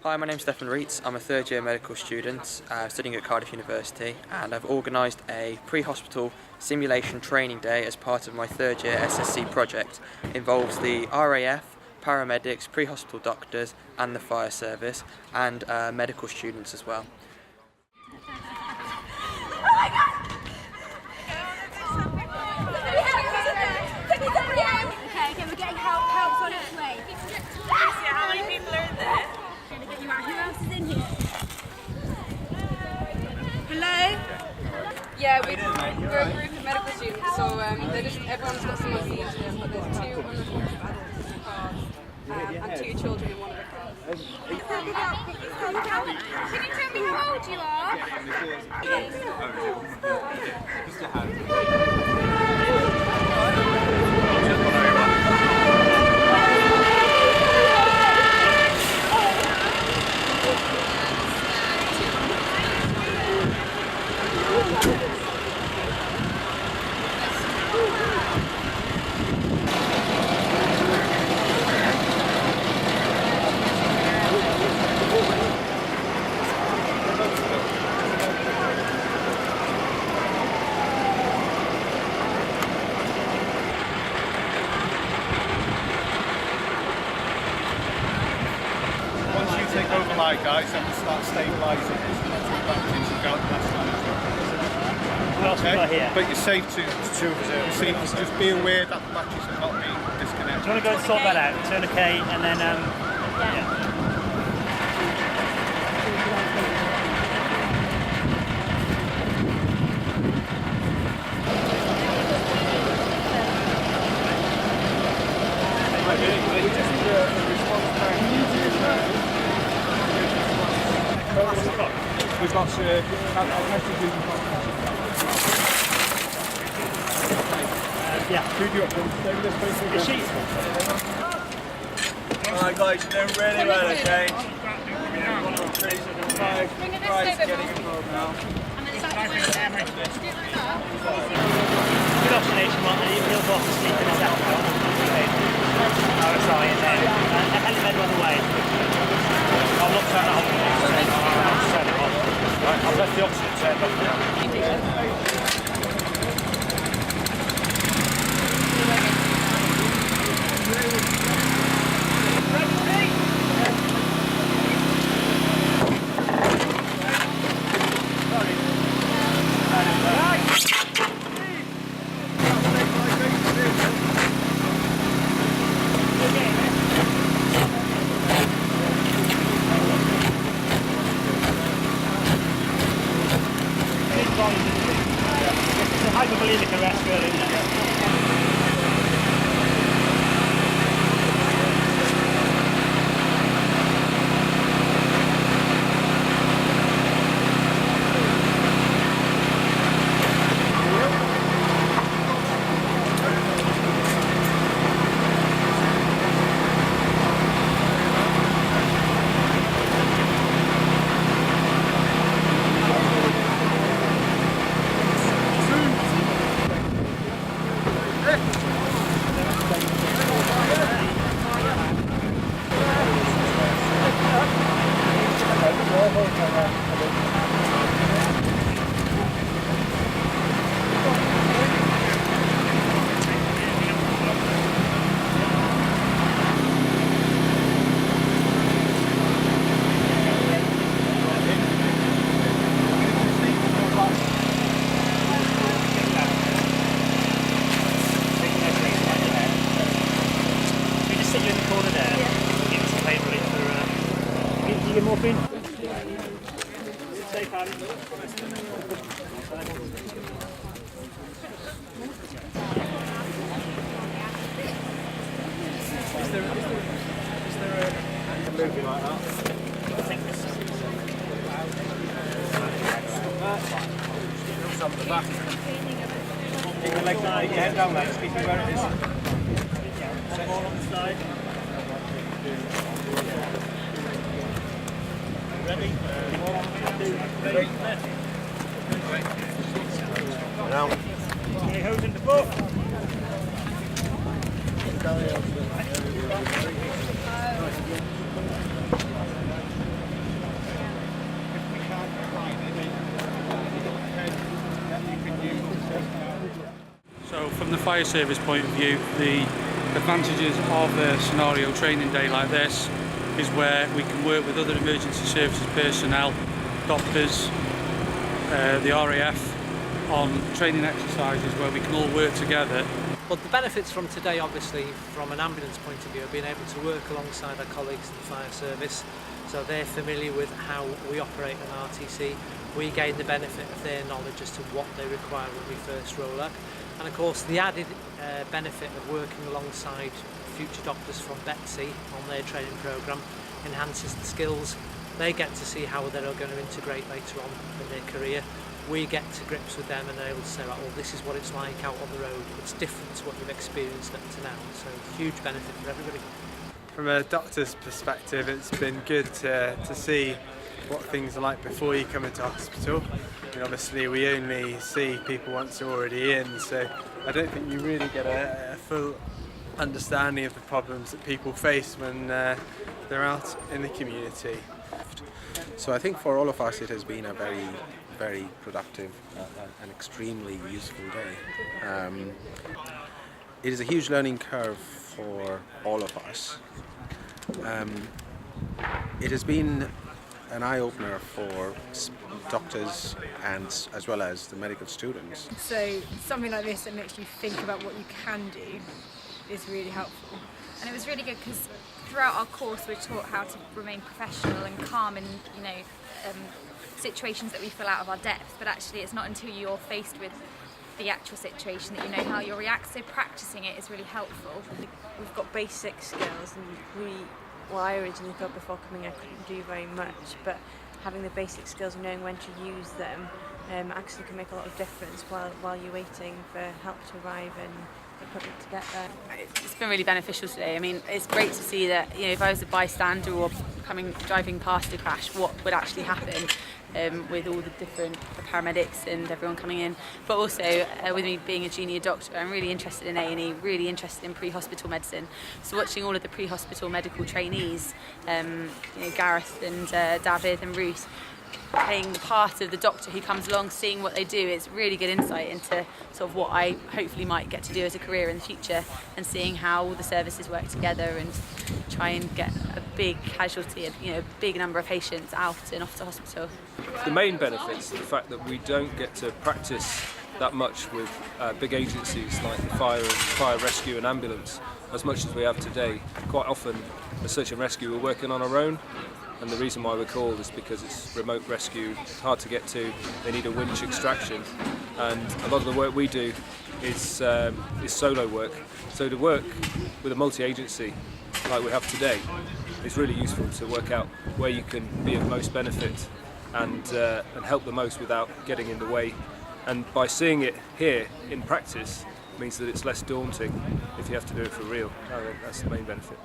Hi, my name's Defnyddiwyd. I'm a third year medical student studying at Cardiff University, and I've organised a pre-hospital simulation training day as part of my third year SSC project. It involves the RAF, paramedics, pre-hospital doctors and the fire service, and medical students as well. Okay, we're getting help's on its way. How many people are in there? Who else is in here? Hello? Yeah, we're a group of medical students, so everyone's got some ideas here, but there's 2 unresponsive adults in the cars and 2 children in one of the cars. Can you tell me how old you are? Guys, and we'll start stabilising it so not to be back into the last time. Okay, but you're safe to see, just be aware that the batteries are not being disconnected. Do you want to go and sort that out? Turn a K and then yeah. We've got messages. The sheets. Alright guys, you're doing really well, okay? Right, getting involved now. Good oxygenation one, he'll go off to sleep in a second. RSI and then a helimed on the way. I'll not turn it off. I'll turn it off. Right, I've left the oxygen turned off now. Hypervolemic arrest really, isn't it? Moving like that. Some of the back. Keep your leg down, keep your head down, mate. Just keep it where it is. One more on the side. Ready? 1, 2, 3. Now. Okay, hose into both. So from the fire service point of view, the advantages of a scenario training day like this is where we can work with other emergency services personnel, doctors, the RAF on training exercises where we can all work together. Well, the benefits from today, obviously, from an ambulance point of view, are being able to work alongside our colleagues in the fire service, so they're familiar with how we operate an RTC. We gain the benefit of their knowledge as to what they require when we first roll up. And of course, the added benefit of working alongside future doctors from Betsy on their training programme enhances the skills. They get to see how they're going to integrate later on in their career. We get to grips with them and they're able to say, right, well, this is what it's like out on the road. It's different to what you've experienced up to now, so huge benefit for everybody. From a doctor's perspective, it's been good to see what things are like before you come into hospital. I mean, obviously we only see people once they're already in, so I don't think you really get a full understanding of the problems that people face when they're out in the community. So I think for all of us it has been a very productive and extremely useful day. It is a huge learning curve for all of us. It has been an eye-opener for doctors and as well as the medical students. So something like this that makes you think about what you can do is really helpful. And it was really good because throughout our course we're taught how to remain professional and calm in, situations that we feel out of our depth, but actually it's not until you're faced with the actual situation that you know how you'll react, so practicing it is really helpful. We've got basic skills, and I originally thought before coming I couldn't do very much, but having the basic skills and knowing when to use them actually can make a lot of difference while you're waiting for help to arrive and equipment to get there. It's been really beneficial today. I mean, it's great to see that, if I was a bystander or driving past a crash, what would actually happen with all the different paramedics and everyone coming in. But also, with me being a junior doctor, I'm really interested in A&E, really interested in pre-hospital medicine. So watching all of the pre-hospital medical trainees, Gareth and David and Ruth, playing the part of the doctor who comes along, seeing what they do, it's really good insight into sort of what I hopefully might get to do as a career in the future, and seeing how all the services work together and try and get a big casualty, a big number of patients out and off to hospital. The main benefits are the fact that we don't get to practice that much with big agencies like the fire rescue and ambulance as much as we have today. Quite often, as search and rescue, we're working on our own. And the reason why we're called is because it's remote rescue, it's hard to get to, they need a winch extraction, and a lot of the work we do is solo work. So to work with a multi-agency like we have today is really useful to work out where you can be of most benefit and help the most without getting in the way. And by seeing it here in practice means that it's less daunting if you have to do it for real. That's the main benefit.